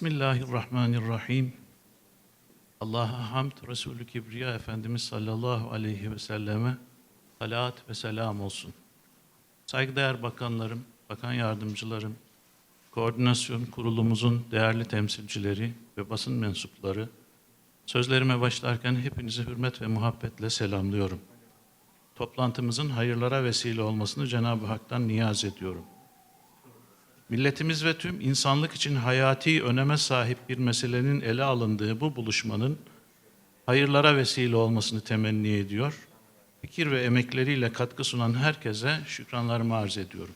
Bismillahirrahmanirrahim. Allah'a hamd, Resulü Kibriya Efendimiz sallallahu aleyhi ve selleme salat ve selam olsun. Saygıdeğer bakanlarım, bakan yardımcılarım, koordinasyon kurulumuzun değerli temsilcileri ve basın mensupları, sözlerime başlarken hepinizi hürmet ve muhabbetle selamlıyorum. Toplantımızın hayırlara vesile olmasını Cenab-ı Hak'tan niyaz ediyorum. Milletimiz ve tüm insanlık için hayati öneme sahip bir meselenin ele alındığı bu buluşmanın hayırlara vesile olmasını temenni ediyor. Fikir ve emekleriyle katkı sunan herkese şükranlarımı arz ediyorum.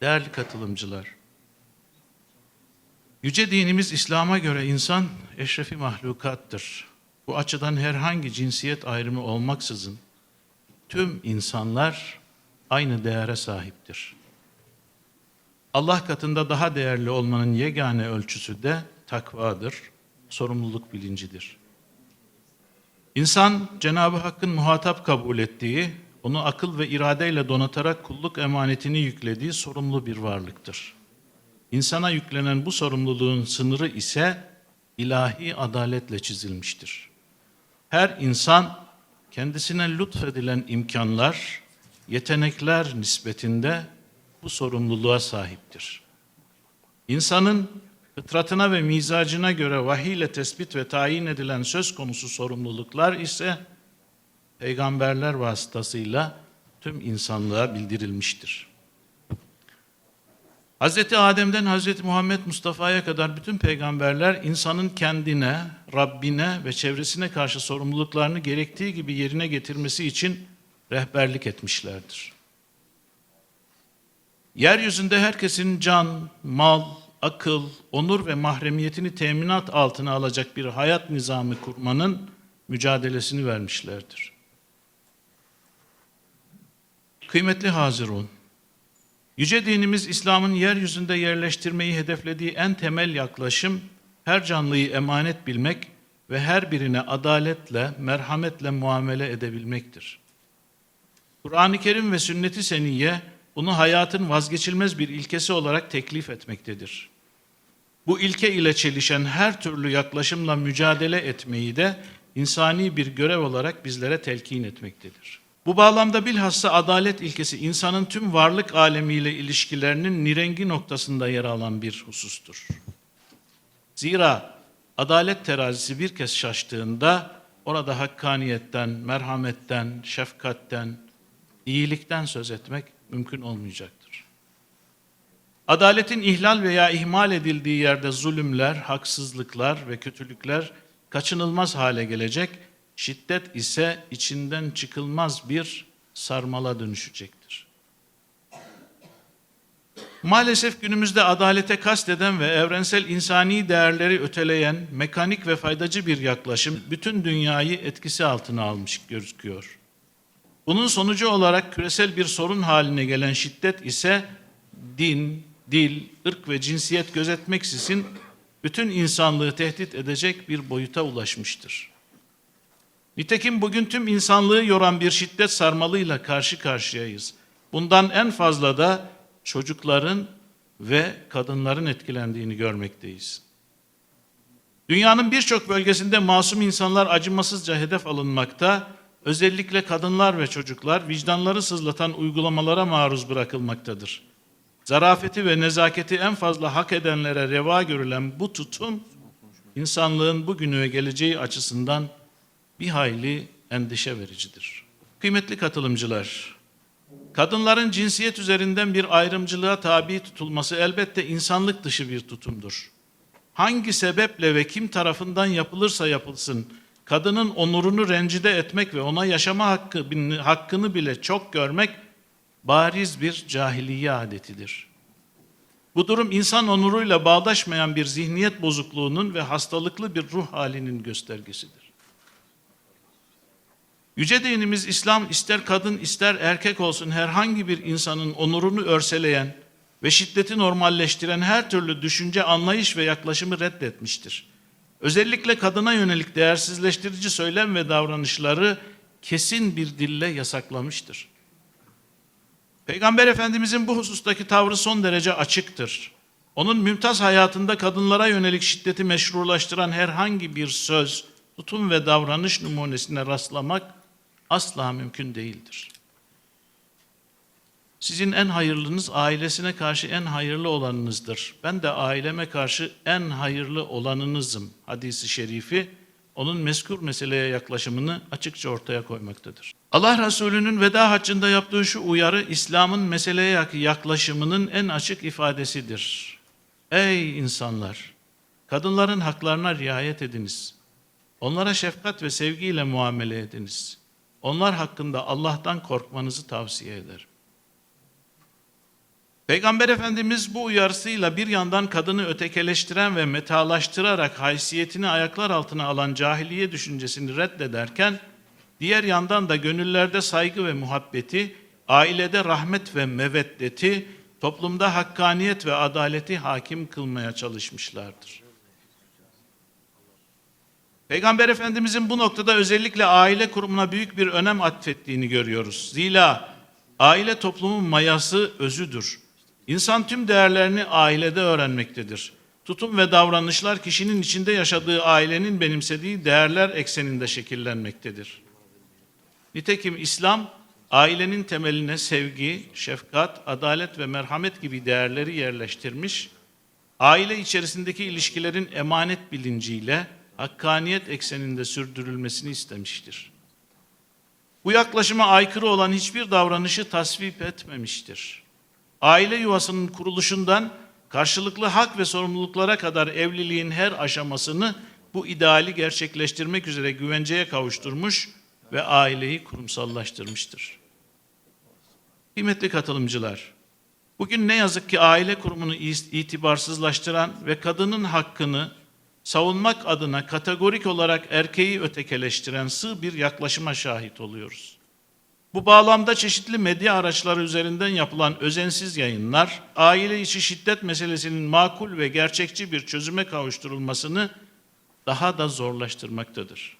Değerli katılımcılar, yüce dinimiz İslam'a göre insan eşrefi mahlukattır. Bu açıdan herhangi cinsiyet ayrımı olmaksızın tüm insanlar aynı değere sahiptir. Allah katında daha değerli olmanın yegane ölçüsü de takvadır, sorumluluk bilincidir. İnsan, Cenab-ı Hakk'ın muhatap kabul ettiği, onu akıl ve iradeyle donatarak kulluk emanetini yüklediği sorumlu bir varlıktır. İnsana yüklenen bu sorumluluğun sınırı ise ilahi adaletle çizilmiştir. Her insan, kendisine lütfedilen imkanlar, yetenekler nispetinde bu sorumluluğa sahiptir. İnsanın fıtratına ve mizacına göre vahiy ile tespit ve tayin edilen söz konusu sorumluluklar ise peygamberler vasıtasıyla tüm insanlığa bildirilmiştir. Hz. Adem'den Hz. Muhammed Mustafa'ya kadar bütün peygamberler insanın kendine, Rabbine ve çevresine karşı sorumluluklarını gerektiği gibi yerine getirmesi için rehberlik etmişlerdir. Yeryüzünde herkesin can, mal, akıl, onur ve mahremiyetini teminat altına alacak bir hayat nizamı kurmanın mücadelesini vermişlerdir. Kıymetli hazirun, yüce dinimiz İslam'ın yeryüzünde yerleştirmeyi hedeflediği en temel yaklaşım, her canlıyı emanet bilmek ve her birine adaletle, merhametle muamele edebilmektir. Kur'an-ı Kerim ve sünnet-i seniyye, bunu hayatın vazgeçilmez bir ilkesi olarak teklif etmektedir. Bu ilke ile çelişen her türlü yaklaşımla mücadele etmeyi de insani bir görev olarak bizlere telkin etmektedir. Bu bağlamda bilhassa adalet ilkesi insanın tüm varlık alemiyle ilişkilerinin nirengi noktasında yer alan bir husustur. Zira adalet terazisi bir kez şaştığında orada hakkaniyetten, merhametten, şefkatten, iyilikten söz etmek mümkün olmayacaktır. Adaletin ihlal veya ihmal edildiği yerde zulümler, haksızlıklar ve kötülükler kaçınılmaz hale gelecek, şiddet ise içinden çıkılmaz bir sarmala dönüşecektir. Maalesef günümüzde adalete kasteden ve evrensel insani değerleri öteleyen, mekanik ve faydacı bir yaklaşım bütün dünyayı etkisi altına almış gözüküyor. Bunun sonucu olarak küresel bir sorun haline gelen şiddet ise din, dil, ırk ve cinsiyet gözetmeksizin bütün insanlığı tehdit edecek bir boyuta ulaşmıştır. Nitekim bugün tüm insanlığı yoran bir şiddet sarmalıyla karşı karşıyayız. Bundan en fazla da çocukların ve kadınların etkilendiğini görmekteyiz. Dünyanın birçok bölgesinde masum insanlar acımasızca hedef alınmakta, özellikle kadınlar ve çocuklar vicdanları sızlatan uygulamalara maruz bırakılmaktadır. Zarafeti ve nezaketi en fazla hak edenlere reva görülen bu tutum, insanlığın bugünü ve geleceği açısından bir hayli endişe vericidir. Kıymetli katılımcılar, kadınların cinsiyet üzerinden bir ayrımcılığa tabi tutulması elbette insanlık dışı bir tutumdur. Hangi sebeple ve kim tarafından yapılırsa yapılsın, kadının onurunu rencide etmek ve ona yaşama hakkını bile çok görmek bariz bir cahiliye adetidir. Bu durum insan onuruyla bağdaşmayan bir zihniyet bozukluğunun ve hastalıklı bir ruh halinin göstergesidir. Yüce dinimiz İslam ister kadın ister erkek olsun herhangi bir insanın onurunu örseleyen ve şiddeti normalleştiren her türlü düşünce, anlayış ve yaklaşımı reddetmiştir. Özellikle kadına yönelik değersizleştirici söylem ve davranışları kesin bir dille yasaklamıştır. Peygamber Efendimizin bu husustaki tavrı son derece açıktır. Onun mümtaz hayatında kadınlara yönelik şiddeti meşrulaştıran herhangi bir söz, tutum ve davranış numunesine rastlamak asla mümkün değildir. Sizin en hayırlınız ailesine karşı en hayırlı olanınızdır. Ben de aileme karşı en hayırlı olanınızım. Hadis-i şerifi onun mezkur meseleye yaklaşımını açıkça ortaya koymaktadır. Allah Resulü'nün veda haccında yaptığı şu uyarı İslam'ın meseleye yaklaşımının en açık ifadesidir. Ey insanlar! Kadınların haklarına riayet ediniz. Onlara şefkat ve sevgiyle muamele ediniz. Onlar hakkında Allah'tan korkmanızı tavsiye ederim. Peygamber Efendimiz bu uyarısıyla bir yandan kadını ötekeleştiren ve metalaştırarak haysiyetini ayaklar altına alan cahiliye düşüncesini reddederken, diğer yandan da gönüllerde saygı ve muhabbeti, ailede rahmet ve meveddeti, toplumda hakkaniyet ve adaleti hakim kılmaya çalışmışlardır. Peygamber Efendimizin bu noktada özellikle aile kurumuna büyük bir önem atfettiğini görüyoruz. Zira aile toplumun mayası, özüdür. İnsan tüm değerlerini ailede öğrenmektedir. Tutum ve davranışlar kişinin içinde yaşadığı ailenin benimsediği değerler ekseninde şekillenmektedir. Nitekim İslam, ailenin temeline sevgi, şefkat, adalet ve merhamet gibi değerleri yerleştirmiş, aile içerisindeki ilişkilerin emanet bilinciyle hakkaniyet ekseninde sürdürülmesini istemiştir. Bu yaklaşıma aykırı olan hiçbir davranışı tasvip etmemiştir. Aile yuvasının kuruluşundan karşılıklı hak ve sorumluluklara kadar evliliğin her aşamasını bu ideali gerçekleştirmek üzere güvenceye kavuşturmuş ve aileyi kurumsallaştırmıştır. Kıymetli katılımcılar, bugün ne yazık ki aile kurumunu itibarsızlaştıran ve kadının hakkını savunmak adına kategorik olarak erkeği ötekeleştiren sığ bir yaklaşıma şahit oluyoruz. Bu bağlamda çeşitli medya araçları üzerinden yapılan özensiz yayınlar, aile içi şiddet meselesinin makul ve gerçekçi bir çözüme kavuşturulmasını daha da zorlaştırmaktadır.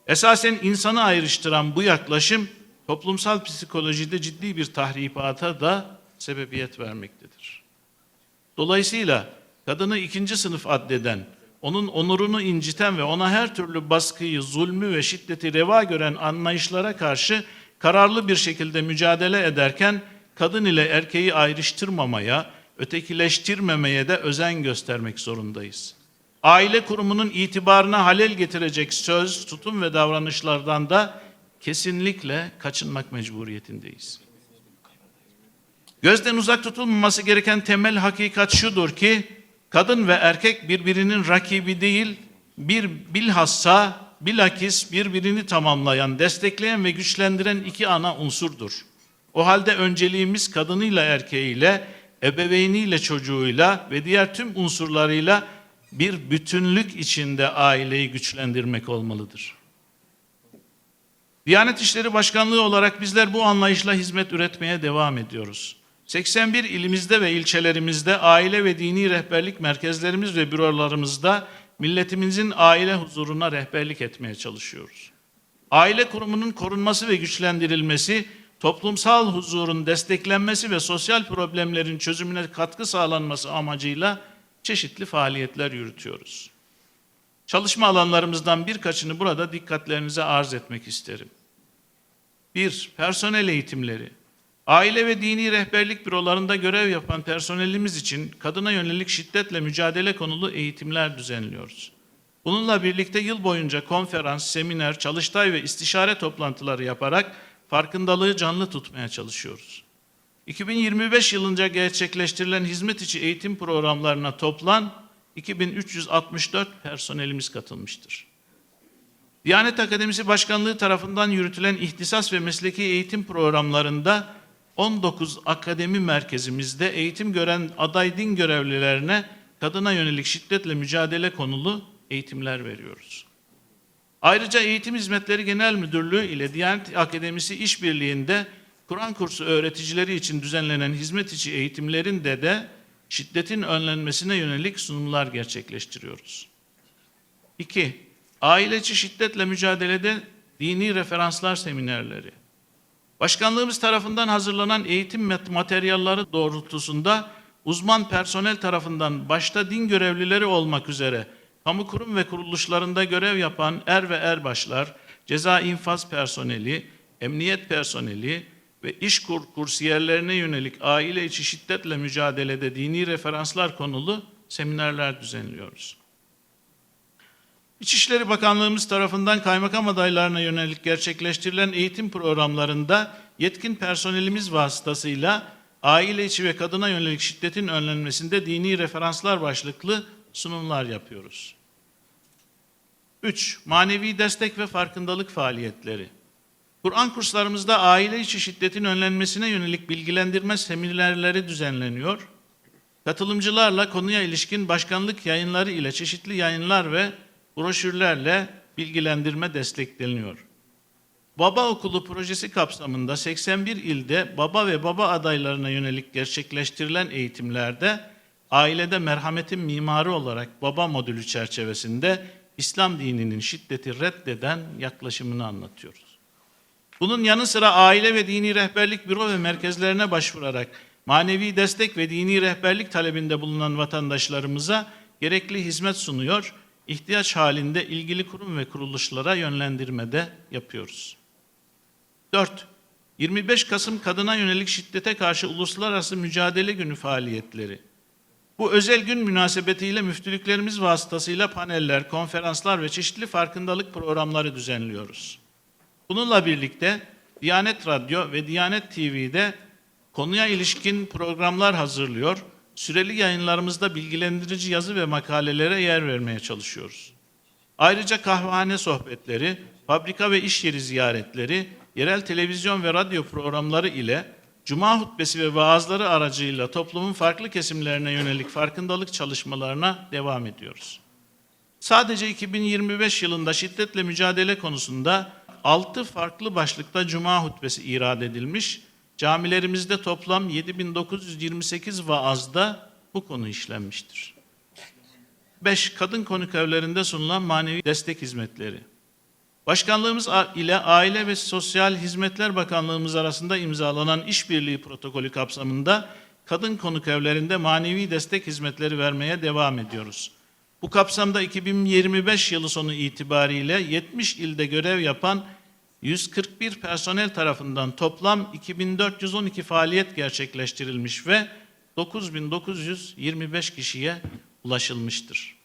Esasen insanı ayrıştıran bu yaklaşım, toplumsal psikolojide ciddi bir tahribata da sebebiyet vermektedir. Dolayısıyla kadını ikinci sınıf addeden, onun onurunu inciten ve ona her türlü baskıyı, zulmü ve şiddeti reva gören anlayışlara karşı kararlı bir şekilde mücadele ederken kadın ile erkeği ayrıştırmamaya, ötekileştirmemeye de özen göstermek zorundayız. Aile kurumunun itibarına halel getirecek söz, tutum ve davranışlardan da kesinlikle kaçınmak mecburiyetindeyiz. Gözden uzak tutulmaması gereken temel hakikat şudur ki, kadın ve erkek birbirinin rakibi değil, bilakis birbirini tamamlayan, destekleyen ve güçlendiren iki ana unsurdur. O halde önceliğimiz kadınıyla erkeğiyle, ebeveyniyle çocuğuyla ve diğer tüm unsurlarıyla bir bütünlük içinde aileyi güçlendirmek olmalıdır. Diyanet İşleri Başkanlığı olarak bizler bu anlayışla hizmet üretmeye devam ediyoruz. 81 ilimizde ve ilçelerimizde aile ve dini rehberlik merkezlerimiz ve bürolarımızda milletimizin aile huzuruna rehberlik etmeye çalışıyoruz. Aile kurumunun korunması ve güçlendirilmesi, toplumsal huzurun desteklenmesi ve sosyal problemlerin çözümüne katkı sağlanması amacıyla çeşitli faaliyetler yürütüyoruz. Çalışma alanlarımızdan birkaçını burada dikkatlerinize arz etmek isterim. 1. Personel eğitimleri. Aile ve dini rehberlik bürolarında görev yapan personelimiz için kadına yönelik şiddetle mücadele konulu eğitimler düzenliyoruz. Bununla birlikte yıl boyunca konferans, seminer, çalıştay ve istişare toplantıları yaparak farkındalığı canlı tutmaya çalışıyoruz. 2025 yılınca gerçekleştirilen hizmet içi eğitim programlarına toplam 2364 personelimiz katılmıştır. Diyanet Akademisi Başkanlığı tarafından yürütülen ihtisas ve mesleki eğitim programlarında 19 akademi merkezimizde eğitim gören aday din görevlilerine kadına yönelik şiddetle mücadele konulu eğitimler veriyoruz. Ayrıca Eğitim Hizmetleri Genel Müdürlüğü ile Diyanet Akademisi işbirliğinde Kur'an kursu öğreticileri için düzenlenen hizmet içi eğitimlerinde de şiddetin önlenmesine yönelik sunumlar gerçekleştiriyoruz. 2. Aile içi şiddetle mücadelede dini referanslar seminerleri. Başkanlığımız tarafından hazırlanan eğitim materyalleri doğrultusunda uzman personel tarafından başta din görevlileri olmak üzere kamu kurum ve kuruluşlarında görev yapan er ve erbaşlar, ceza infaz personeli, emniyet personeli ve iş kursiyerlerine yönelik aile içi şiddetle mücadelede dini referanslar konulu seminerler düzenliyoruz. İçişleri Bakanlığımız tarafından kaymakam adaylarına yönelik gerçekleştirilen eğitim programlarında yetkin personelimiz vasıtasıyla aile içi ve kadına yönelik şiddetin önlenmesinde dini referanslar başlıklı sunumlar yapıyoruz. 3. Manevi destek ve farkındalık faaliyetleri. Kur'an kurslarımızda aile içi şiddetin önlenmesine yönelik bilgilendirme seminerleri düzenleniyor. Katılımcılarla konuya ilişkin başkanlık yayınları ile çeşitli yayınlar ve broşürlerle bilgilendirme destekleniyor. Baba Okulu projesi kapsamında 81 ilde baba ve baba adaylarına yönelik gerçekleştirilen eğitimlerde ailede merhametin mimarı olarak baba modülü çerçevesinde İslam dininin şiddeti reddeden yaklaşımını anlatıyoruz. Bunun yanı sıra aile ve dini rehberlik büro ve merkezlerine başvurarak manevi destek ve dini rehberlik talebinde bulunan vatandaşlarımıza gerekli hizmet sunuyor, ihtiyaç halinde ilgili kurum ve kuruluşlara yönlendirmede yapıyoruz. 4. 25 Kasım Kadına Yönelik Şiddete Karşı Uluslararası Mücadele Günü faaliyetleri. Bu özel gün münasebetiyle müftülüklerimiz vasıtasıyla paneller, konferanslar ve çeşitli farkındalık programları düzenliyoruz. Bununla birlikte Diyanet Radyo ve Diyanet TV'de konuya ilişkin programlar hazırlıyor, süreli yayınlarımızda bilgilendirici yazı ve makalelere yer vermeye çalışıyoruz. Ayrıca kahvehane sohbetleri, fabrika ve iş yeri ziyaretleri, yerel televizyon ve radyo programları ile Cuma hutbesi ve vaazları aracıyla toplumun farklı kesimlerine yönelik farkındalık çalışmalarına devam ediyoruz. Sadece 2025 yılında şiddetle mücadele konusunda 6 farklı başlıkta Cuma hutbesi irad edilmiş, camilerimizde toplam 7.928 vaazda bu konu işlenmiştir. 5. Kadın konuk evlerinde sunulan manevi destek hizmetleri. Başkanlığımız ile Aile ve Sosyal Hizmetler Bakanlığımız arasında imzalanan işbirliği protokolü kapsamında kadın konuk evlerinde manevi destek hizmetleri vermeye devam ediyoruz. Bu kapsamda 2025 yılı sonu itibariyle 70 ilde görev yapan 141 personel tarafından toplam 2412 faaliyet gerçekleştirilmiş ve 9925 kişiye ulaşılmıştır.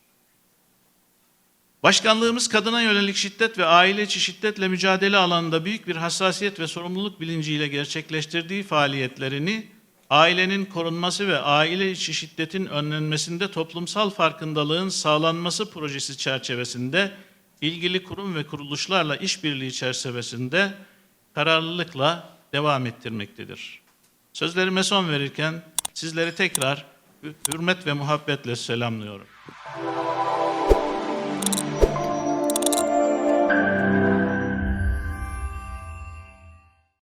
Başkanlığımız kadına yönelik şiddet ve aile içi şiddetle mücadele alanında büyük bir hassasiyet ve sorumluluk bilinciyle gerçekleştirdiği faaliyetlerini ailenin korunması ve aile içi şiddetin önlenmesinde toplumsal farkındalığın sağlanması projesi çerçevesinde ilgili kurum ve kuruluşlarla işbirliği çerçevesinde kararlılıkla devam ettirmektedir. Sözlerime son verirken sizleri tekrar hürmet ve muhabbetle selamlıyorum.